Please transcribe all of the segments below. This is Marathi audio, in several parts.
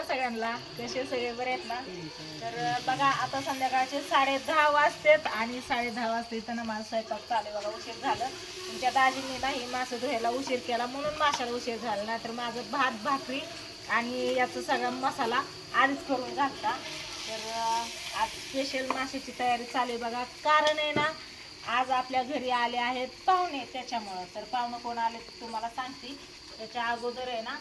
नमस्कार सगळ्यांना. कसे सगळे बरे आहेत ना? तर बघा आता संध्याकाळचे 10:30 वाजतात आणि 10:30 वाजता इथं ना माझा स्वयंपाक चालू आहे. बघा उशीर झालं. तुमच्या दाजींनी नाही मासं धुवायला उशीर केला म्हणून माशाला उशीर झाला, नाही तर माझं भात भाकरी आणि याचा सगळा मसाला आधीच करून घातला. तर आज स्पेशल माशाची तयारी चालू आहे बघा. कारण आहे ना, आज आपल्या घरी आले आहेत पाहुणे, त्याच्यामुळं. तर पाहुणे कोण आले तुम्हाला सांगते. त्याच्या अगोदर आहे ना,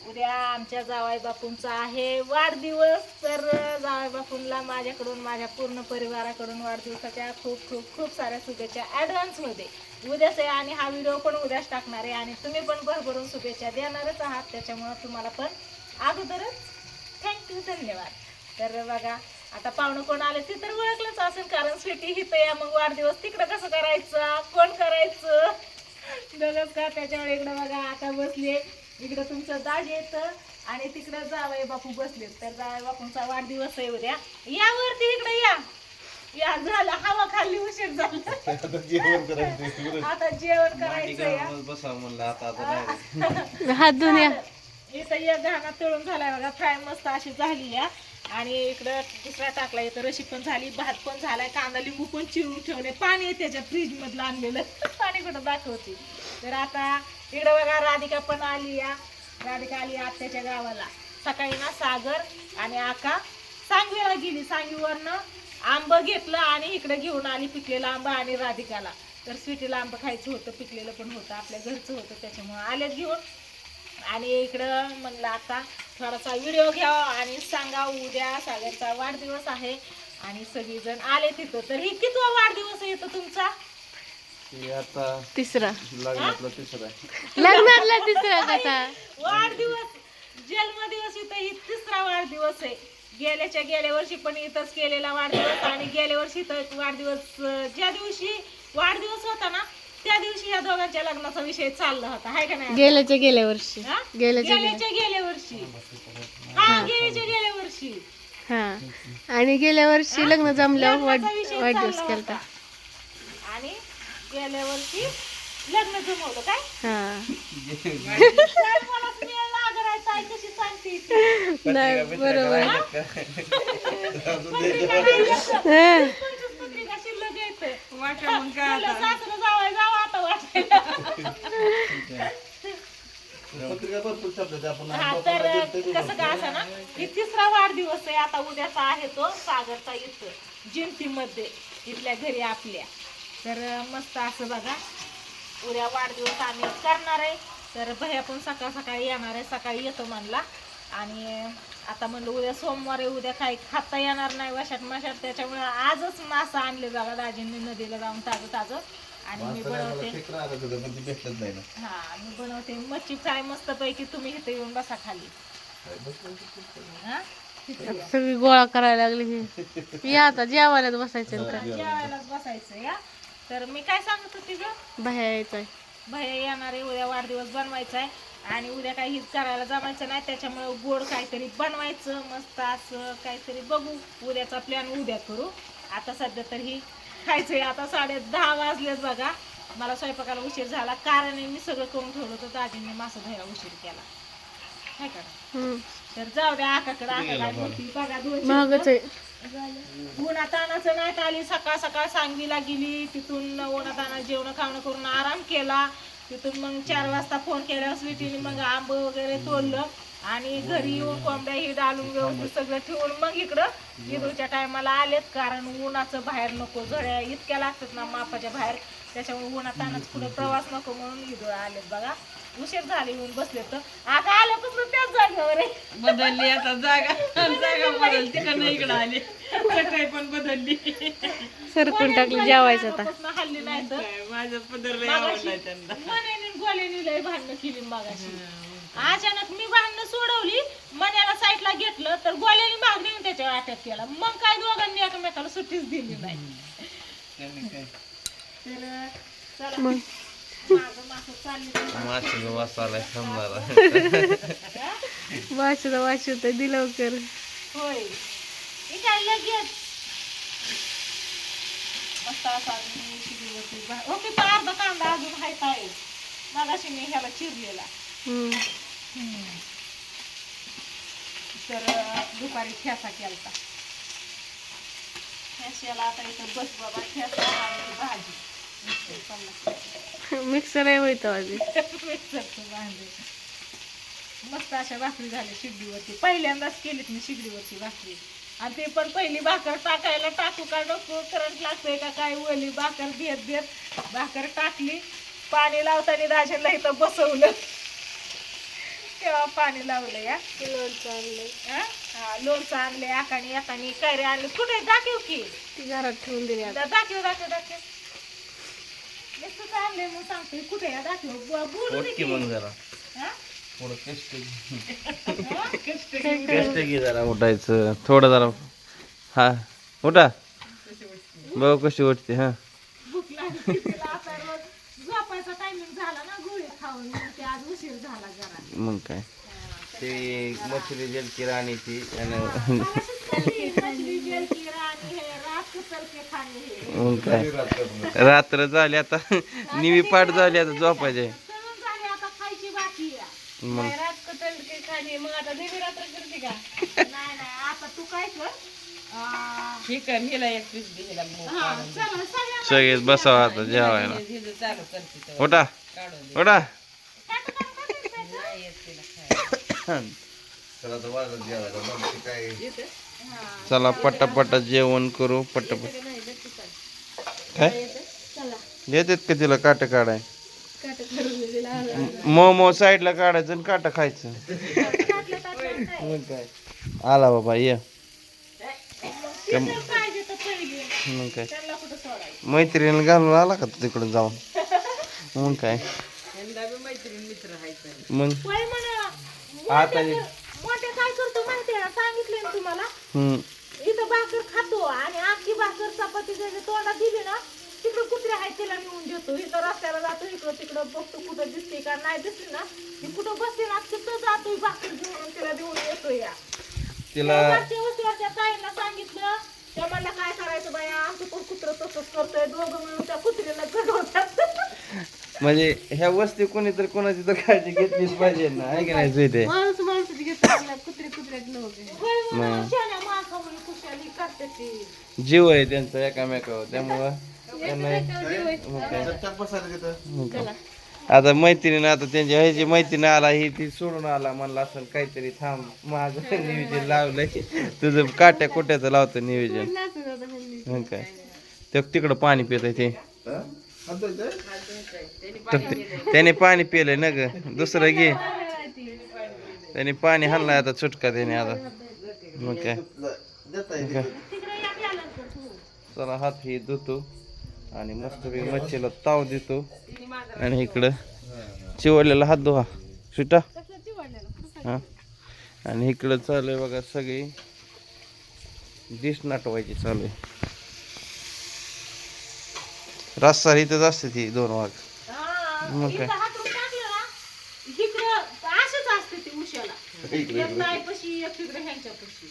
उद्या आमच्या जावई बापूंचा आहे वाढदिवस. तर जावई बापूंला माझ्याकडून माझ्या पूर्ण परिवाराकडून वाढदिवसाच्या खूप खूप खूप साऱ्या शुभेच्छा ॲडव्हान्समध्ये. उद्याच आहे आणि हा व्हिडिओ पण उद्याच टाकणार आहे आणि तुम्ही पण भरभरून शुभेच्छा देणारच आहात, त्याच्यामुळं तुम्हाला पण अगोदरच थँक्यू, धन्यवाद. तर बघा आता पाहुणं कोण आले ते तर ओळखलंच असेल, कारण स्वीटी हिथं या, मग वाढदिवस तिकडं कसं करायचं, कोण करायचं बघत का. त्याच्यामुळे इकडं बघा आता बसले, इकडं तुमचं दाजी येतं आणि तिकडं जावई बापू बसले. तर जावई बापूंचा वाढदिवस आहे उद्या. या वरती इकडे या. या झालं, हवा खाल्ली, उशीर झाला. आता जेवण करायचं या. हात धुवून या. इथं एक घाणा तळून झालाय बघा, फ्राय मस्त अशी झाली या. आणि इकडं दुसरा टाकला, इथं रशी पण झाली, भात पण झालाय, कांदा लिंबू पण चिरून ठेवले, पाणी आहे त्याच्या फ्रीज मधलं आणलेलं पाणी कुठं दाखवते. तर आता इकडं बघा राधिका पण आली या. राधिका आली आत्याच्या गावाला. सकाळी ना सागर आणि आका सांगवीला गेली, सांगवीवरनं आंब घेतलं आणि इकडे घेऊन आली पिकलेलं आंब आणि राधिकाला. तर स्वीटीला आंब खायचं होतं, पिकलेलं पण होतं, आपल्या घरचं होतं, त्याच्यामुळं आलेच घेऊन. आणि इकडं म्हणलं आता थोडासा व्हिडिओ घ्यावा आणि सांगा उद्या सागरचा वाढदिवस आहे आणि सगळीजण आले तिथं. तर ही कितवा वाढदिवस येतो तुमचा? तिसरा. लग्नातला तिसरा कसा वाढदिवस, जन्मदिवस इथं ही तिसरा वाढदिवस आहे. गेल्या वर्षी पण इथंच केलेला वाढदिवस आणि गेल्या वर्षी इथं वाढदिवस, ज्या दिवशी वाढदिवस होता ना त्या दिवशी या दोघांच्या लग्नाचा विषय चालला होता, हाय का नाही? गेल्या वर्षी गेल्या वर्षी हा. आणि गेल्या वर्षी लग्न जमल्यावर वाढदिवस केलता. आणि गेल्या वर्षी लग्न जमवलं काय? हा. कशी सांगते नाही बरोबर. पत्रिका शिल्लक येते वाटा, मग काय सासरं जावं आता वाटायला. हा, तर कसं काय असं ना, ही तिसरा वाढदिवस आहे आता उद्याचा आहे तो सागरचा इथं जिंतीमध्ये, इथल्या घरी आपल्या. तर मस्त असं बघा उद्या वाढदिवस आम्ही करणार आहे. तर भैया पण सकाळ सकाळी येणार आहे, सकाळी येतो म्हणला. आणि आता म्हणलं उद्या सोमवार आहे, उद्या काही खाता येणार नाही वशाट माशाट, त्याच्यामुळे आजच मासा आणले बघा दाजींनी नदीला जाऊन ताजं. आणि मी बनवते, हा मी बनवते मच्छी फ्राय मस्त पैकी. तुम्ही इथे येऊन बसा खाली. सगळी गोळा करायला लागली. या आता जेवायलाच बसायचं का? जेवायलाच बसायचं या. तर मी काय सांगत होती ग, बाहेर यायचंय. भैया येणार आहे, उद्या वाढदिवस बनवायचा आहे आणि उद्या काही हिट करायला जमायचं नाही, त्याच्यामुळे गोड काहीतरी बनवायचं मस्त असं काहीतरी. बघू उद्याचा प्लॅन उद्या करू. आता सध्या तर ही खायचंय. आता 10:30 वाजलेच बघा. मला स्वयंपाकाला उशीर झाला, कारण मी सगळं करून ठेवलं होतं, दाजींनी मासा धुवायला उशीर केला, काय करा. तर जाऊ द्या आकाकडे. बघा महागच आहे. उन्हातानाचं नाही आली, सकाळ सांगवीला गेली, तिथून उन्हाताना जेवण खावणं करून आराम केला. तिथून मग 4 वाजता फोन केला स्वीटीने, मग आंब वगैरे तोडलं आणि घरी येऊन कोंबड्या ही डालून व्यवस्थित सगळं ठेवून मग इकडं ईदूच्या टायमाला आलेत. कारण उन्हाचं बाहेर नको, झड्या इतक्या लागतात ना मापाच्या बाहेर, त्याच्यामुळे उन्हातानाच पुढे प्रवास नको म्हणून ईद आलेत बघा. उशीर झाले येऊन बसले. तर आता आल्यापासून त्याच जागेवर आहे, बदलली आता जागा बदलली, तिकडनं इकडं आले, सकाळी पण बदलली, सरकून टाकली जेवायचं आता. हल्ली नाही तर माझं पदर मनाने गोल्याने लय भांडणं केली मागाशी. अचानक मी भांडणं सोडवली, मण्याला साईडला घेतलं तर गोल्याने भाग देऊन त्याच्यावर अटॅक केला. मग काय दोघांनी एकमेकाला सुट्टीच दिली नाही. तर चला वाचत दिलं कर. होय काय लगेच मस्त असा ओके. अर्धा कांदा अजून हायत आहे, मगाशी मी ह्याला चिरलेला. तर दुपारी ठेसा केलता. ठेस्याला आता इथं बस बाबा ठेसा आणि भाजी. मिक्सर आहे होईल आधी. मिक्सरचं भांडे. मस्त अशा भाकरी झाल्या शिगडीवरती. पहिल्यांदाच केलीत मी शिगडीवरची भाकरी. आणि ते पण पहिली भाकर टाकायला टाकू का नको, करंट लागतंय का काय, ओली भाकर देत भाकर टाकली. पाणी लावताना दाजीला इथं बसवलं. तेव्हा पाणी लावलं या. लोणचं आणलंय. हा लोणचं आणले एकाने कैरी आणले. कुठे दाखव की, ती घरात ठेवून दिली आता. दाखव नुसतं आणले मग सांगते कुठे या दाखव बोलू दे की. मग जरा हा? थोडं कष्ट कष्ट घे जरा उठायचं थोडं जरा. हा उठा बघ कशी उठते. हा भूक लागली तिला आता रोज झोपायचा टायमिंग झाला ना गोळी खाऊन, मग ते आज उशीर झाला जरा. मग काय ते मछली जलकी राणीची मग काय रात्र झाली आता. निवी पाठ झाली आता झोपायचे. मग मग आता देवी रात्र करते का? नाही आता तू काय कर, ठीक आहे हिला एक पीस दे हिला हा, चला, सगळ्यांना सगळेच बसावं आता जेवायला. हिचं चालू करते तेव्हा. उठा काढून दे उठा. नाही येत तिला खायला. चला पटापटा जेवण करू पटापट. काय येतात का तिला काट काढाय? मोमो साईडला काढायचं आणि काटा खायचं. मग काय आला बाबा ये. पाहिजे तर पहिले मग काय त्यांना कुठं सोडायचं. मैत्रिणी घालून आला का तू तिकडून जाऊन? मग काय यांना बी मैत्रीण मित्र आहेत. मग होय म्हणा. आता मोठे काय करतो माहितीये ना, सांगितलंय ना तुम्हाला. हम्म इथं भाकर खातो आणि आखी भाकर चपाती त्याच्या तोंडात दिली ना, तिकडं कुत्रे आहेत तिला नेऊन देतो. इथं रस्त्याला जातो, इकडं तिकडं बघतो कुठं दिसते का नाही दिसली ना, ती कुठं बसते ना तिथं जातोय भाकर घेऊन तिला देऊन येतो. या तिला वरच्या ताईंना सांगितलं, त्या म्हणलं काय करायचं बाया, आमचं पण कुत्रं तसंच करतोय. दोघं मिळून त्या कुत्रीला घडवतात. म्हणजे ह्या वस्ती कोणीतरी कोणाची तर काळजी घेतलीच पाहिजे ना, आहे की नाही जुईते? माणसाची घेतली कुत्र्यात नव्हते. होय म्हणून शाण्या माणसामुळे खुशाली करते ती. जीव आहे त्यांचा एकामेकावर, त्यामुळं त्यांना मग काय. मग काय. आता मैत्रीण आता त्यांची ह्याची मैत्रीण आला ही ती सोडून आला, म्हणला असं काहीतरी थांब माझं नियोजन लावलंय, तुझं काट्या कुट्याचं लावतं नियोजन. मग काय ते तिकडं पाणी पित आहे ते. त्याने पाणी पिलंय ना ग, दुसरं घे. त्याने पाणी हाणलाय आता चुटका त्याने आता. मग काय चला हात ही धुतो आणि मस्तपैकी मच्छीला ताव देतो आणि इकडं चिवडलेला हात धुवा सुटा. हा आणि इकडं चालू आहे बघा सगळी डिश नाटवायची चालू आहे. रस्सा इथंच असते ती 2 वाघ. मग काय इथं हातरून टाकलं ना, इकडं असंच असते ती उशाला. एक नायपाशी, एक तिकडे ह्यांच्यापाशी.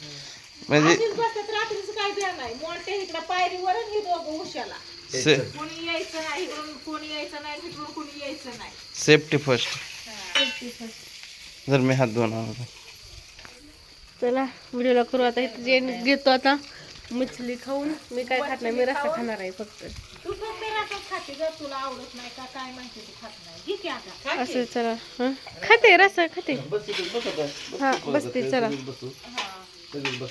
म्हणजे अशीच बसतात, रात्रीचं काय द्या नाही. मोठ्या इकडं पायरीवर आणि हे दोघं उशाला. कोणी यायचं नाही, इकडून कोणी यायचं नाही, इकडून कोणी यायचं नाही. Safety first. जर मी हात धुवणार होता. चला व्हिडिओला करू आता. इथं जे घेतो आता मछली खाऊन. मी काय खात नाही, मी रस्सा खाणार आहे फक्त. तू पण ते रसाच खाते ग, तुला आवडत नाही का काय माहिती, तू खात नाही. ठीक आहे आता. असं चला. हा खाते रस्सा खाते. हा बसते चला. हा.